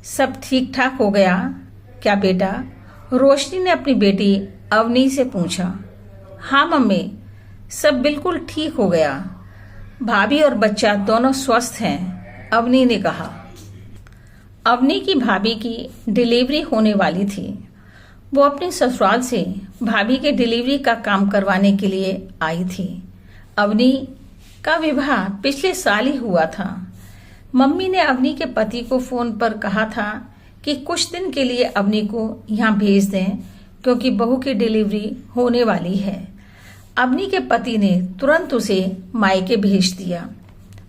सब ठीक ठाक हो गया क्या बेटा? रोशनी ने अपनी बेटी अवनी से पूछा। हाँ मम्मी, सब बिल्कुल ठीक हो गया। भाभी और बच्चा दोनों स्वस्थ हैं, अवनी ने कहा। अवनी की भाभी की डिलीवरी होने वाली थी। वो अपने ससुराल से भाभी के डिलीवरी का काम करवाने के लिए आई थी। अवनी का विवाह पिछले साल ही हुआ था। मम्मी ने अवनी के पति को फोन पर कहा था कि कुछ दिन के लिए अवनी को यहाँ भेज दें क्योंकि बहू की डिलीवरी होने वाली है। अवनी के पति ने तुरंत उसे मायके भेज दिया।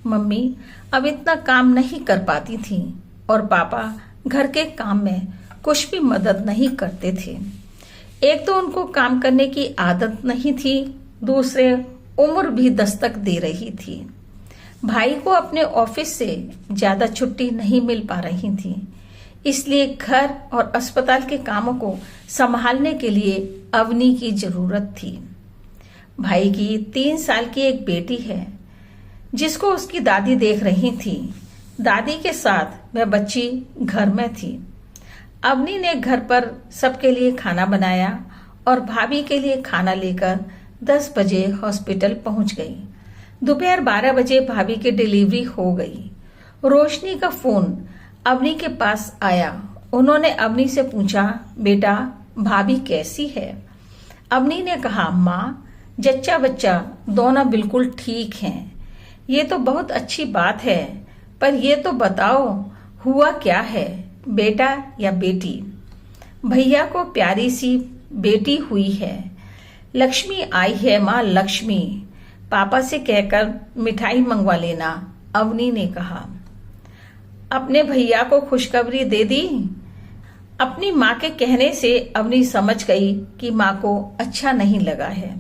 मम्मी अब इतना काम नहीं कर पाती थी और पापा घर के काम में कुछ भी मदद नहीं करते थे। एक तो उनको काम करने की आदत नहीं थी, दूसरे उम्र भी दस्तक दे रही थी। भाई को अपने ऑफिस से ज्यादा छुट्टी नहीं मिल पा रही थी, इसलिए घर और अस्पताल के कामों को संभालने के लिए अवनी की जरूरत थी। भाई की 3 साल की एक बेटी है जिसको उसकी दादी देख रही थी। दादी के साथ वह बच्ची घर में थी। अवनी ने घर पर सबके लिए खाना बनाया और भाभी के लिए खाना लेकर 10 बजे हॉस्पिटल पहुंच गई। दोपहर 12 बजे भाभी की डिलीवरी हो गई। रोशनी का फोन अवनी के पास आया। उन्होंने अवनी से पूछा, बेटा भाभी कैसी है? अवनी ने कहा, माँ जच्चा बच्चा दोनों बिल्कुल ठीक हैं। ये तो बहुत अच्छी बात है, पर ये तो बताओ हुआ क्या है, बेटा या बेटी? भैया को प्यारी सी बेटी हुई है। लक्ष्मी आई है माँ, लक्ष्मी। पापा से कहकर मिठाई मंगवा लेना, अवनी ने कहा। अपने भैया को खुशखबरी दे दी। अपनी माँ के कहने से अवनी समझ गई कि माँ को अच्छा नहीं लगा है।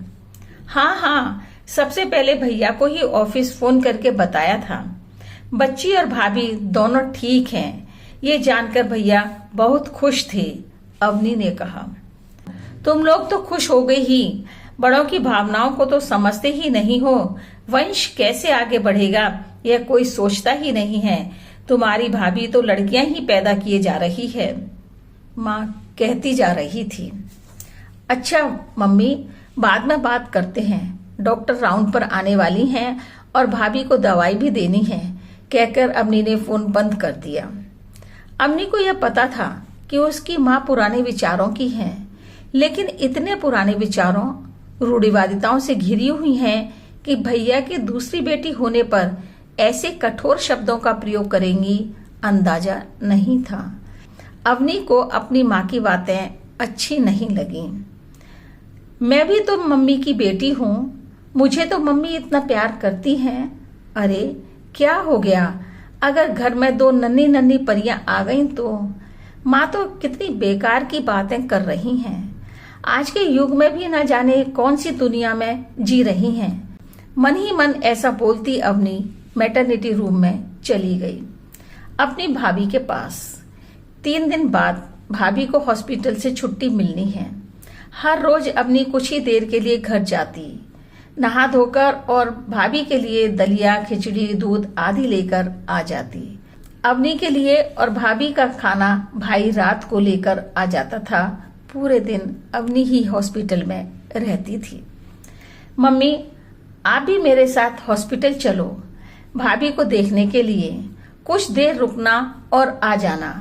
हाँ, सबसे पहले भैया को ही ऑफिस फोन करके बताया था। बच्ची और भाभी दोनों ठीक हैं, ये जानकर भैया बहुत खुश थे, अवनी ने कहा। तुम लोग तो खुश हो गई ही, बड़ों की भावनाओं को तो समझते ही नहीं हो। वंश कैसे आगे बढ़ेगा यह कोई सोचता ही नहीं है। तुम्हारी भाभी तो लड़कियां ही पैदा किए जा रही है, माँ कहती जा रही थी। अच्छा मम्मी, बाद में बात करते हैं। डॉक्टर राउंड पर आने वाली हैं और भाभी को दवाई भी देनी है, कहकर अवनी ने फोन बंद कर दिया। अवनी को यह पता था कि उसकी माँ पुराने विचारों की है, लेकिन इतने पुराने विचारों, रूढ़िवादिताओं से घिरी हुई हैं कि भैया की दूसरी बेटी होने पर ऐसे कठोर शब्दों का प्रयोग करेंगी, अंदाजा नहीं था। अवनी को अपनी माँ की बातें अच्छी नहीं लगी। मैं भी तो मम्मी की बेटी हूँ, मुझे तो मम्मी इतना प्यार करती हैं। अरे क्या हो गया अगर घर में 2 नन्ही नन्ही परियां आ गईं तो? माँ तो कितनी बेकार की बातें कर रही हैं। आज के युग में भी न जाने कौन सी दुनिया में जी रही हैं। मन ही मन ऐसा बोलती अवनी मैटरनिटी रूम में चली गई अपनी भाभी के पास। 3 दिन बाद भाभी को हॉस्पिटल से छुट्टी मिलनी है। हर रोज अवनी कुछ ही देर के लिए घर जाती, नहा धोकर और भाभी के लिए दलिया, खिचड़ी, दूध आदि लेकर आ जाती। अवनी के लिए और भाभी का खाना भाई रात को लेकर आ जाता था। पूरे दिन अवनी ही हॉस्पिटल में रहती थी। मम्मी आप भी मेरे साथ हॉस्पिटल चलो, भाभी को देखने के लिए। कुछ देर रुकना और आ जाना।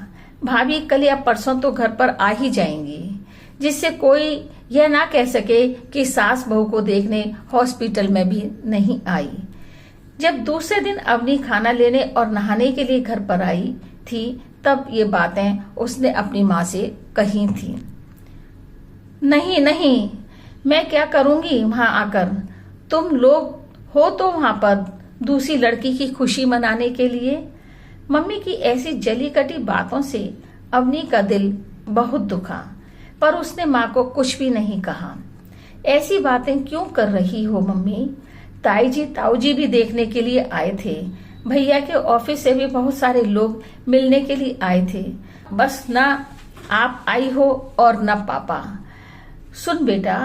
भाभी कल या परसों तो घर पर आ ही जाएंगी, जिससे कोई यह ना कह सके कि सास बहू को देखने हॉस्पिटल में भी नहीं आई। जब दूसरे दिन अवनी खाना लेने और नहाने के लिए घर पर आई थी, तब ये बातें उसने अपनी माँ से कही थी। नहीं, मैं क्या करूंगी वहां आकर? तुम लोग हो तो वहां पर दूसरी लड़की की खुशी मनाने के लिए। मम्मी की ऐसी जली कटी बातों से अवनी का दिल बहुत दुखा, पर उसने माँ को कुछ भी नहीं कहा। ऐसी बातें क्यों कर रही हो मम्मी? ताई जी, ताऊ जी भी देखने के लिए आए थे। भैया के ऑफिस से भी बहुत सारे लोग मिलने के लिए आए थे। बस ना आप आई हो और न पापा। सुन बेटा,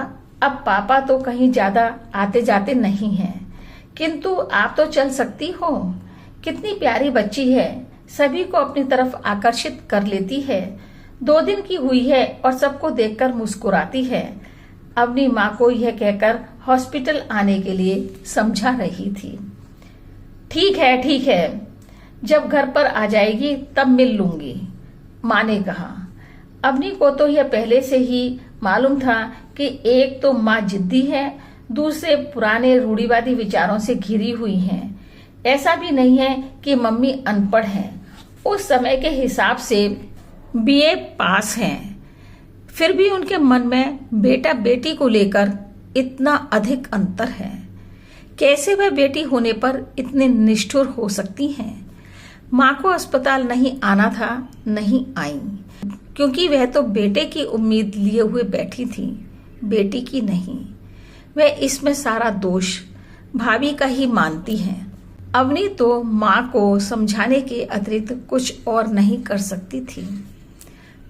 अब पापा तो कहीं ज्यादा आते जाते नहीं हैं, किंतु आप तो चल सकती हो। कितनी प्यारी बच्ची है, सभी को अपनी तरफ आकर्षित कर लेती है। 2 दिन की हुई है और सबको देखकर मुस्कुराती है। अवनी माँ को यह कहकर हॉस्पिटल आने के लिए समझा रही थी। ठीक है, जब घर पर आ जाएगी तब मिल लूंगी, माँ ने कहा। अवनी को तो यह पहले से ही मालूम था कि एक तो माँ जिद्दी है, दूसरे पुराने रूढ़िवादी विचारों से घिरी हुई हैं। ऐसा भी नहीं है कि मम्मी अनपढ़ हैं, उस समय के हिसाब से बीए पास हैं। फिर भी उनके मन में बेटा बेटी को लेकर इतना अधिक अंतर है। कैसे वह बेटी होने पर इतने निष्ठुर हो सकती हैं? माँ को अस्पताल नहीं आना था, नहीं आई, क्योंकि वह तो बेटे की उम्मीद लिए हुए बैठी थी, बेटी की नहीं। वह इसमें सारा दोष भाभी का ही मानती हैं। अवनी तो माँ को समझाने के अतिरिक्त कुछ और नहीं कर सकती थी।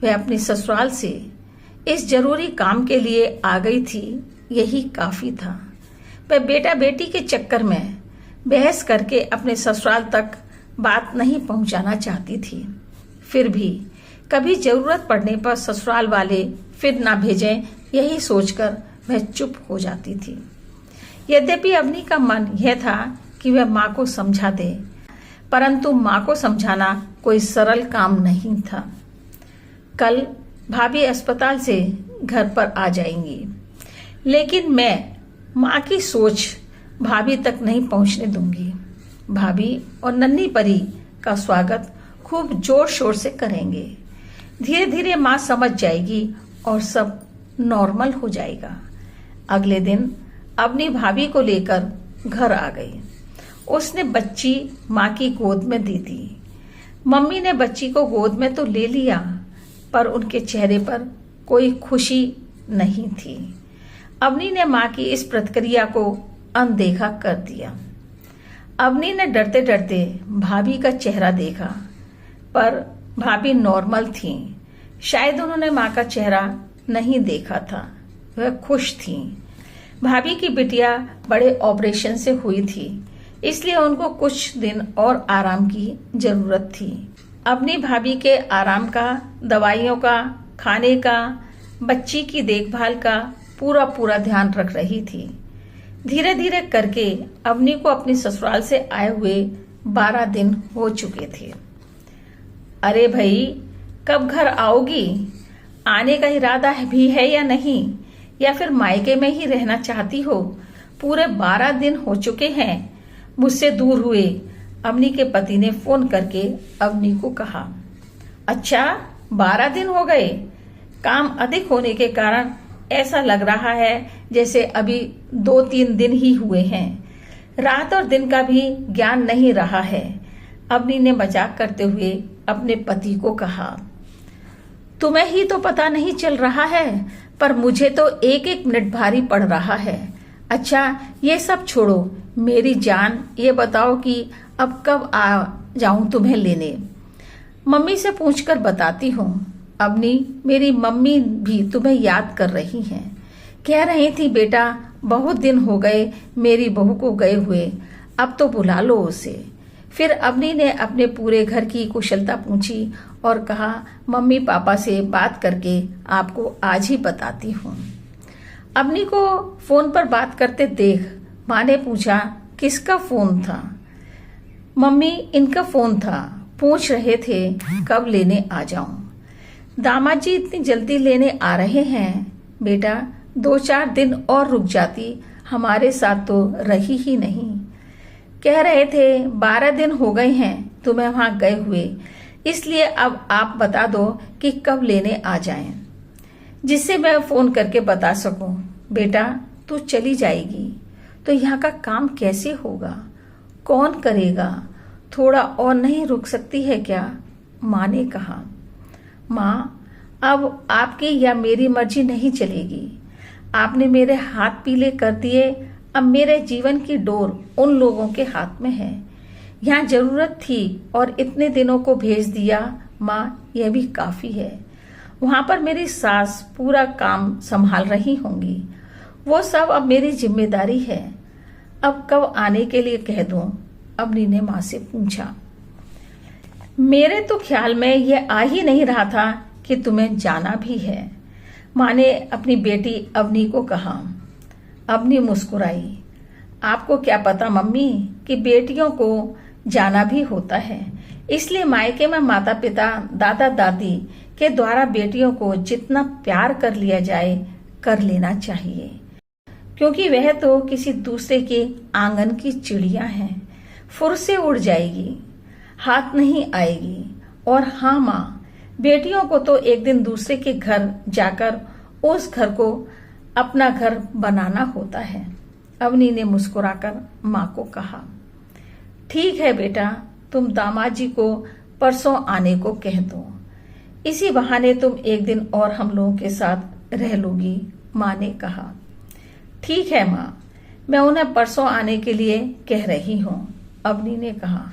वह अपने ससुराल से इस जरूरी काम के लिए आ गई थी, यही काफी था। वह बेटा बेटी के चक्कर में बहस करके अपने ससुराल तक बात नहीं पहुंचाना चाहती थी। फिर भी कभी जरूरत पड़ने पर ससुराल वाले फिर ना भेजें, यही सोचकर वह चुप हो जाती थी। यद्यपि अवनी का मन यह था कि वह माँ को समझा दे, परंतु माँ को समझाना कोई सरल काम नहीं था। कल भाभी अस्पताल से घर पर आ जाएंगी, लेकिन मैं माँ की सोच भाभी तक नहीं पहुंचने दूंगी। भाभी और नन्ही परी का स्वागत खूब जोर शोर से करेंगे। धीरे धीरे माँ समझ जाएगी और सब नॉर्मल हो जाएगा। अगले दिन अवनी भाभी को लेकर घर आ गई। उसने बच्ची माँ की गोद में दे दी। मम्मी ने बच्ची को गोद में तो ले लिया, पर उनके चेहरे पर कोई खुशी नहीं थी। अवनी ने माँ की इस प्रतिक्रिया को अनदेखा कर दिया। अवनी ने डरते डरते भाभी का चेहरा देखा, पर भाभी नॉर्मल थी। शायद उन्होंने माँ का चेहरा नहीं देखा था। वह खुश थी। भाभी की बिटिया बड़े ऑपरेशन से हुई थी, इसलिए उनको कुछ दिन और आराम की जरूरत थी। अपनी भाभी के आराम का, दवाइयों का, खाने का, बच्ची की देखभाल का पूरा ध्यान रख रही थी। धीरे धीरे करके अवनी को अपने ससुराल से आए हुए 12 दिन हो चुके थे। अरे भाई, कब घर आओगी? आने का इरादा भी है या नहीं, या फिर मायके में ही रहना चाहती हो? पूरे 12 दिन हो चुके हैं मुझसे दूर हुए, अवनी के पति ने फोन करके अवनी को कहा। अच्छा, 12 दिन हो गए? काम अधिक होने के कारण ऐसा लग रहा है जैसे अभी 2-3 दिन ही हुए हैं। रात और दिन का भी ज्ञान नहीं रहा है, अवनी ने मजाक करते हुए अपने पति को कहा। तुम्हें ही तो पता नहीं चल रहा है, पर मुझे तो एक एक मिनट भारी पड़ रहा है। अच्छा, ये सब छोड़ो मेरी जान, ये बताओ कि अब कब आ जाऊं तुम्हें लेने? मम्मी से पूछकर बताती हूँ। अवनी, मेरी मम्मी भी तुम्हें याद कर रही हैं। कह रही थी बेटा, बहुत दिन हो गए मेरी बहू को गए हुए, अब तो बुला लो उसे। फिर अवनी ने अपने पूरे घर की कुशलता पूछी और कहा, मम्मी पापा से बात करके आपको आज ही बताती हूँ। अवनी को फोन पर बात करते देख माँ ने पूछा, किसका फोन था? मम्मी, इनका फोन था, पूछ रहे थे कब लेने आ जाऊं। दामाद जी इतनी जल्दी लेने आ रहे हैं? बेटा, 2-4 दिन और रुक जाती, हमारे साथ तो रही ही नहीं। कह रहे थे 12 दिन हो गए हैं तुम्हें वहां गए हुए, इसलिए अब आप बता दो कि कब लेने आ जाएं, जिससे मैं फोन करके बता सकूं। बेटा, तू चली जाएगी तो यहाँ का काम कैसे होगा? कौन करेगा? थोड़ा और नहीं रुक सकती है क्या? माँ ने कहा। माँ, अब आपकी या मेरी मर्जी नहीं चलेगी। आपने मेरे हाथ पीले कर दिए, अब मेरे जीवन की डोर उन लोगों के हाथ में है। यहाँ जरूरत थी और इतने दिनों को भेज दिया। माँ, यह भी काफी है। वहां पर मेरी सास पूरा काम संभाल रही होंगी, वो सब अब मेरी जिम्मेदारी है। अब कब आने के लिए कह दूं? अवनी ने माँ से पूछा। मेरे तो ख्याल में यह आ ही नहीं रहा था कि तुम्हें जाना भी है, माँ ने अपनी बेटी अवनी को कहा। अवनी मुस्कुराई। आपको क्या पता मम्मी कि बेटियों को जाना भी होता है, इसलिए मायके में माता पिता दादा दादी के द्वारा बेटियों को जितना प्यार कर लिया जाए कर लेना चाहिए, क्योंकि वह तो किसी दूसरे के आंगन की चिड़िया है, फुर से उड़ जाएगी, हाथ नहीं आएगी। और हाँ माँ, बेटियों को तो एक दिन दूसरे के घर जाकर उस घर को अपना घर बनाना होता है। अवनी ने मुस्कुराकर माँ को कहा। ठीक है बेटा, तुम दामाद जी को परसों आने को कह दो, इसी बहाने तुम एक दिन और हम लोगों के साथ रह लोगी, माँ ने कहा। ठीक है माँ, मैं उन्हें परसों आने के लिए कह रही हूँ, अवनी ने कहा।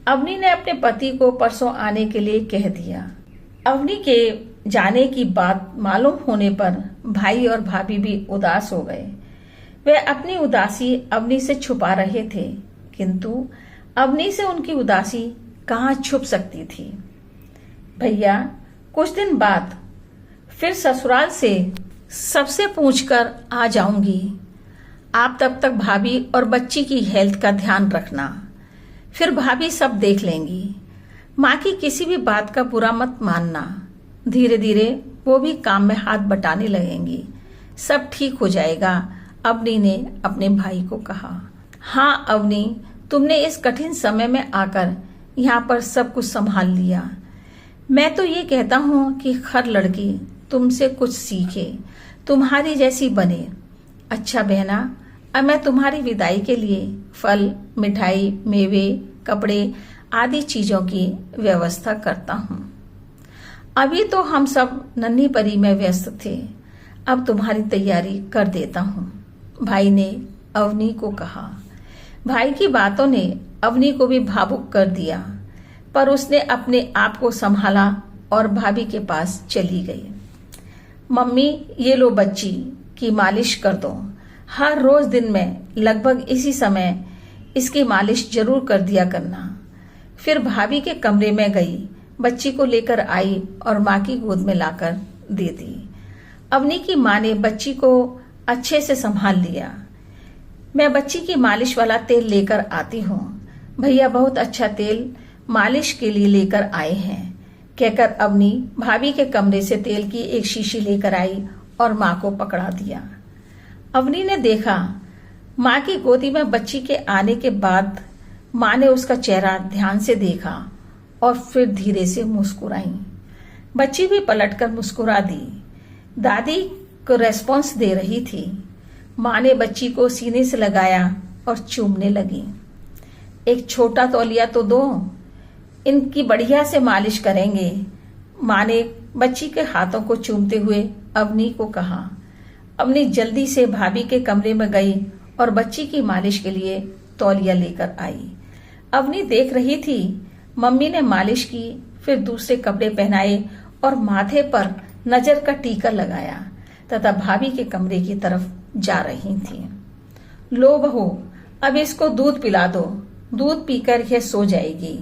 अवनी ने अपने पति को परसों आने के लिए कह दिया। अवनी के जाने की बात मालूम होने पर भाई और भाभी भी उदास हो गए। वे अपनी उदासी अवनी से छुपा रहे थे, किंतु अवनी से उनकी उदासी कहाँ छुप सकती थी। भैया, कुछ दिन बाद फिर ससुराल से सबसे पूछकर आ जाऊंगी। आप तब तक भाभी और बच्ची की हेल्थ का ध्यान रखना, फिर भाभी सब देख लेंगी। माँ की किसी भी बात का बुरा मत मानना। धीरे धीरे वो भी काम में हाथ बटाने लगेंगी, सब ठीक हो जाएगा, अवनी ने अपने भाई को कहा। हाँ अवनी, तुमने इस कठिन समय में आकर यहाँ पर सब कुछ संभाल लिया। मैं तो ये कहता हूँ कि हर लड़की तुमसे कुछ सीखे, तुम्हारी जैसी बने। अच्छा बहना, अब मैं तुम्हारी विदाई के लिए फल, मिठाई, मेवे, कपड़े आदि चीजों की व्यवस्था करता हूँ। अभी तो हम सब नन्ही परी में व्यस्त थे, अब तुम्हारी तैयारी कर देता हूँ, भाई ने अवनी को कहा। भाई की बातों ने अवनी को भी भावुक कर दिया, पर उसने अपने आप को संभाला और भाभी के पास चली गई। मम्मी, ये लो बच्ची की मालिश कर दो। हर रोज दिन में लगभग इसी समय इसकी मालिश जरूर कर दिया करना। फिर भाभी के कमरे में गई, बच्ची को लेकर आई और माँ की गोद में लाकर दे दी। अवनी की माँ ने बच्ची को अच्छे से संभाल लिया। मैं बच्ची की मालिश वाला तेल लेकर आती हूँ, भैया बहुत अच्छा तेल मालिश के लिए लेकर आए हैं, कहकर अवनी भाभी के कमरे से तेल की एक शीशी लेकर आई और माँ को पकड़ा दिया। अवनी ने देखा माँ की गोदी में बच्ची के आने के बाद माँ ने उसका चेहरा ध्यान से देखा और फिर धीरे से मुस्कुराई। बच्ची भी पलटकर मुस्कुरा दी। दादी को रेस्पॉन्स दे रही थी। माँ ने बच्ची को सीने से लगाया और चूमने लगी। एक छोटा तौलिया तो दो, इनकी बढ़िया से मालिश करेंगे, माँ ने बच्ची के हाथों को चूमते हुए अवनी को कहा। अवनी जल्दी से भाभी के कमरे में गई और बच्ची की मालिश के लिए तौलिया लेकर आई। अवनी देख रही थी, मम्मी ने मालिश की, फिर दूसरे कपड़े पहनाए और माथे पर नजर का टीका लगाया तथा भाभी के कमरे की तरफ जा रही थी। लो बहू, अब इसको दूध पिला दो, दूध पीकर यह सो जाएगी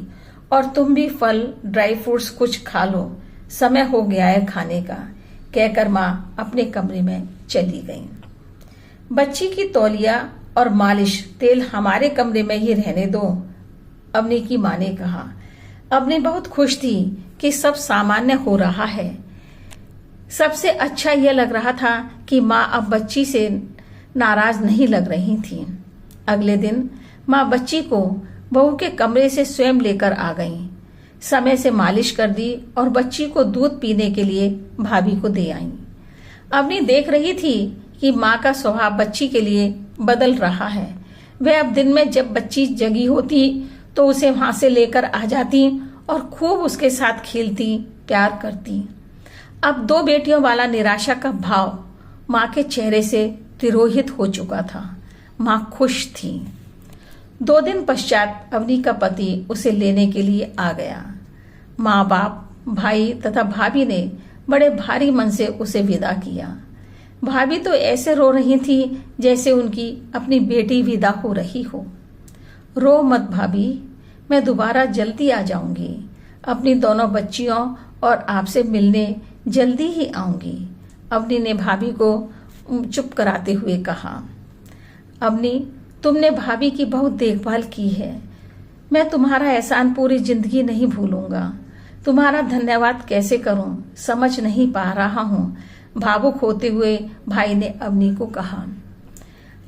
और तुम भी फल, ड्राई फ्रूट्स कुछ खा लो, समय हो गया है खाने का, कहकर माँ अपने कमरे में चली गई। बच्ची की तौलिया और मालिश तेल हमारे कमरे में ही रहने दो, अवनी की माँ ने कहा। अवनी बहुत खुश थी कि सब सामान्य हो रहा है। सबसे अच्छा यह लग रहा था कि माँ अब बच्ची से नाराज नहीं लग रही थी। अगले दिन माँ बच्ची को बहू के कमरे से स्वयं लेकर आ गई, समय से मालिश कर दी और बच्ची को दूध पीने के लिए भाभी को दे आई। अवनी देख रही थी कि माँ का स्वभाव बच्ची के लिए बदल रहा है। वह अब दिन में जब बच्ची जगी होती तो उसे वहां से लेकर आ जाती और खूब उसके साथ खेलती, प्यार करती। अब दो बेटियों वाला निराशा का भाव माँ के चेहरे से तिरोहित हो चुका था। माँ खुश थी। 2 दिन पश्चात अवनी का पति उसे लेने के लिए आ गया। माँ बाप, भाई तथा भाभी ने बड़े भारी मन से उसे विदा किया। भाभी तो ऐसे रो रही थी जैसे उनकी अपनी बेटी विदा हो रही हो। रो मत भाभी, मैं दोबारा जल्दी आ जाऊंगी, अपनी दोनों बच्चियों और आपसे मिलने जल्दी ही आऊंगी, अवनी ने भाभी को चुप कराते हुए कहा। अवनी, तुमने भाभी की बहुत देखभाल की है। मैं तुम्हारा एहसान पूरी जिंदगी नहीं भूलूंगा। तुम्हारा धन्यवाद कैसे करूं समझ नहीं पा रहा हूं, भावुक होते हुए भाई ने अवनी को कहा।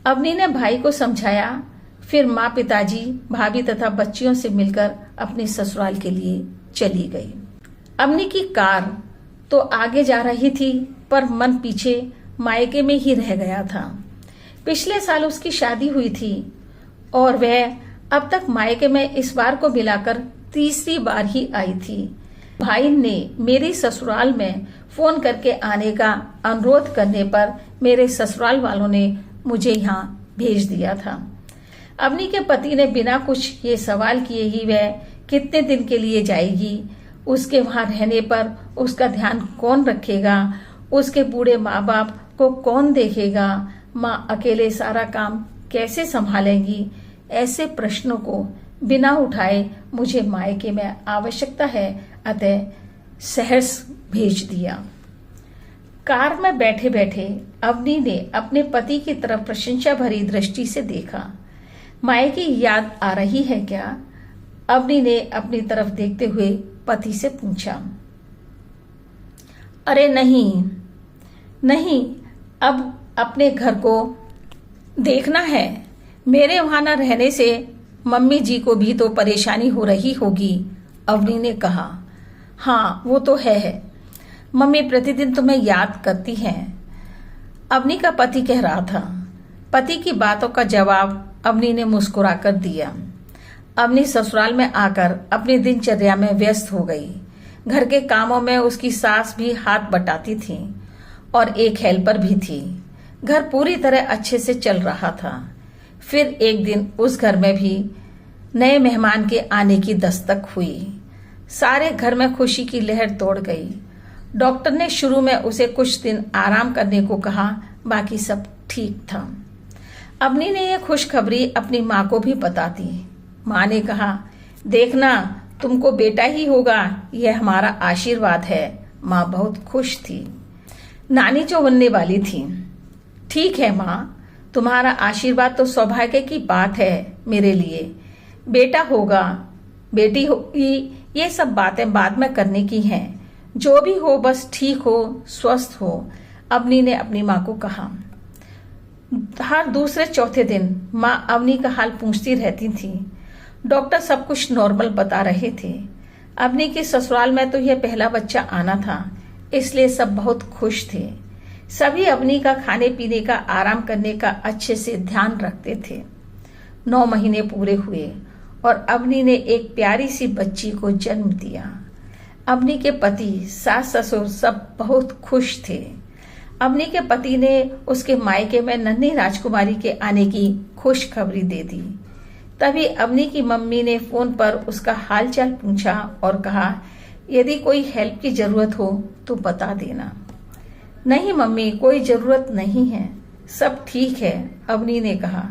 अवनी ने भाई को समझाया, फिर माँ, पिताजी, भाभी तथा बच्चियों से मिलकर अपने ससुराल के लिए चली गई। अवनी की कार तो आगे जा रही थी, पर मन पीछे मायके में ही रह गया था। पिछले साल उसकी शादी हुई थी और वह अब तक मायके में इस बार को मिलाकर तीसरी बार ही आई थी। भाई ने मेरी ससुराल में फोन करके आने का अनुरोध करने पर मेरे ससुराल वालों ने मुझे यहाँ भेज दिया था। अवनी के पति ने बिना कुछ ये सवाल किए ही वह कितने दिन के लिए जाएगी, उसके वहां रहने पर उसका ध्यान कौन रखेगा, उसके बूढ़े माँ बाप को कौन देखेगा, माँ अकेले सारा काम कैसे संभालेंगी, ऐसे प्रश्नों को बिना उठाए मुझे मायके में आवश्यकता है, अतः सहर्ष भेज दिया। कार में बैठे बैठे अवनी ने अपने पति की तरफ प्रशंसा भरी दृष्टि से देखा। मायके की याद आ रही है क्या? अवनी ने अपनी तरफ देखते हुए पति से पूछा। अरे नहीं नहीं, अब अपने घर को देखना है। मेरे वहां न रहने से मम्मी जी को भी तो परेशानी हो रही होगी, अवनी ने कहा। हाँ, वो तो है। मम्मी प्रतिदिन तुम्हें याद करती हैं, अवनी का पति कह रहा था। पति की बातों का जवाब अवनी ने मुस्कुराकर दिया। अवनी ससुराल में आकर अपनी दिनचर्या में व्यस्त हो गई। घर के कामों में उसकी सास भी हाथ बटाती थी और एक हेल्पर भी थी। घर पूरी तरह अच्छे से चल रहा था। फिर एक दिन उस घर में भी नए मेहमान के आने की दस्तक हुई। सारे घर में खुशी की लहर दौड़ गई। डॉक्टर ने शुरू में उसे कुछ दिन आराम करने को कहा, बाकी सब ठीक था। अवनी ने यह खुशखबरी अपनी माँ को भी बता दी। माँ ने कहा, देखना तुमको बेटा ही होगा, यह हमारा आशीर्वाद है। माँ बहुत खुश थी। नानी जो बनने वाली थी। ठीक है माँ, तुम्हारा आशीर्वाद तो सौभाग्य की बात है मेरे लिए। बेटा होगा, बेटी होगी, ये सब बातें बाद में करने की हैं। जो भी हो बस ठीक हो, स्वस्थ हो, अवनी ने अपनी माँ को कहा। हर दूसरे चौथे दिन माँ अवनी का हाल पूछती रहती थी। डॉक्टर सब कुछ नॉर्मल बता रहे थे। अवनी के ससुराल में तो यह पहला बच्चा आना था, इसलिए सब बहुत खुश थे। सभी अवनी का खाने पीने का, आराम करने का अच्छे से ध्यान रखते थे। 9 महीने पूरे हुए और अवनी ने एक प्यारी सी बच्ची को जन्म दिया। अवनी के पति, सास ससुर सब बहुत खुश थे। अवनी के पति ने उसके मायके में नन्ही राजकुमारी के आने की खुशखबरी दे दी। तभी अवनी की मम्मी ने फोन पर उसका हालचाल पूछा और कहा, यदि कोई हेल्प की जरूरत हो तो बता देना। नहीं मम्मी, कोई जरूरत नहीं है, सब ठीक है, अवनी ने कहा।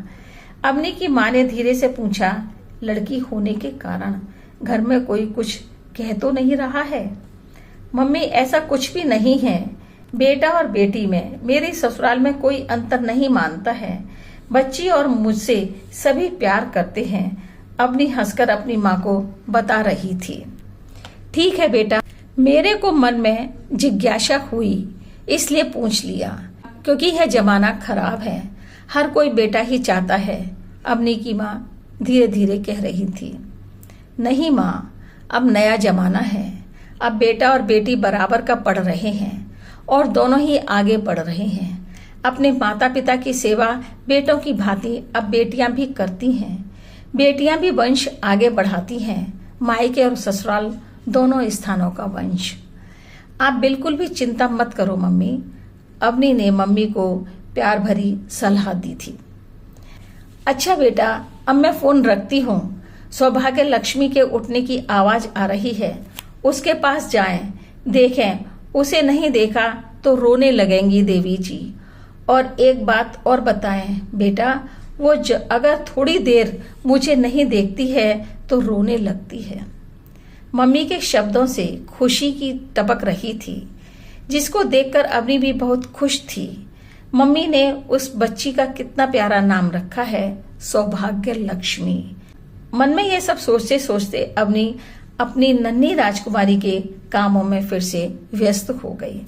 अवनी की माँ ने धीरे से पूछा, लड़की होने के कारण घर में कोई कुछ कह तो नहीं रहा है? मम्मी, ऐसा कुछ भी नहीं है। बेटा और बेटी में मेरे ससुराल में कोई अंतर नहीं मानता है। बच्ची और मुझसे सभी प्यार करते हैं, अवनी हंसकर अपनी माँ को बता रही थी। ठीक है बेटा, मेरे को मन में जिज्ञासा हुई इसलिए पूछ लिया, क्योंकि यह जमाना खराब है, हर कोई बेटा ही चाहता है, अवनी की माँ धीरे धीरे कह रही थी। नहीं माँ, अब नया जमाना है। अब बेटा और बेटी बराबर का पढ़ रहे हैं और दोनों ही आगे बढ़ रहे हैं। अपने माता पिता की सेवा बेटों की भांति अब बेटियां भी करती हैं। बेटियां भी वंश आगे बढ़ाती हैं, मायके और ससुराल दोनों स्थानों का वंश। आप बिल्कुल भी चिंता मत करो मम्मी, अवनी ने मम्मी को प्यार भरी सलाह दी थी। अच्छा बेटा, अब मैं फोन रखती हूँ। सौभाग्य लक्ष्मी के उठने की आवाज आ रही है, उसके पास जाएं, देखें, उसे नहीं देखा तो रोने लगेंगी देवी जी। और एक बात और बताएं बेटा, वो अगर थोड़ी देर मुझे नहीं देखती है तो रोने लगती है। मम्मी के शब्दों से खुशी की टपक रही थी, जिसको देखकर अवनी भी बहुत खुश थी। मम्मी ने उस बच्ची का कितना प्यारा नाम रखा है, सौभाग्य लक्ष्मी। मन में ये सब सोचते सोचते अवनी अपनी नन्ही राजकुमारी के कामों में फिर से व्यस्त हो गई।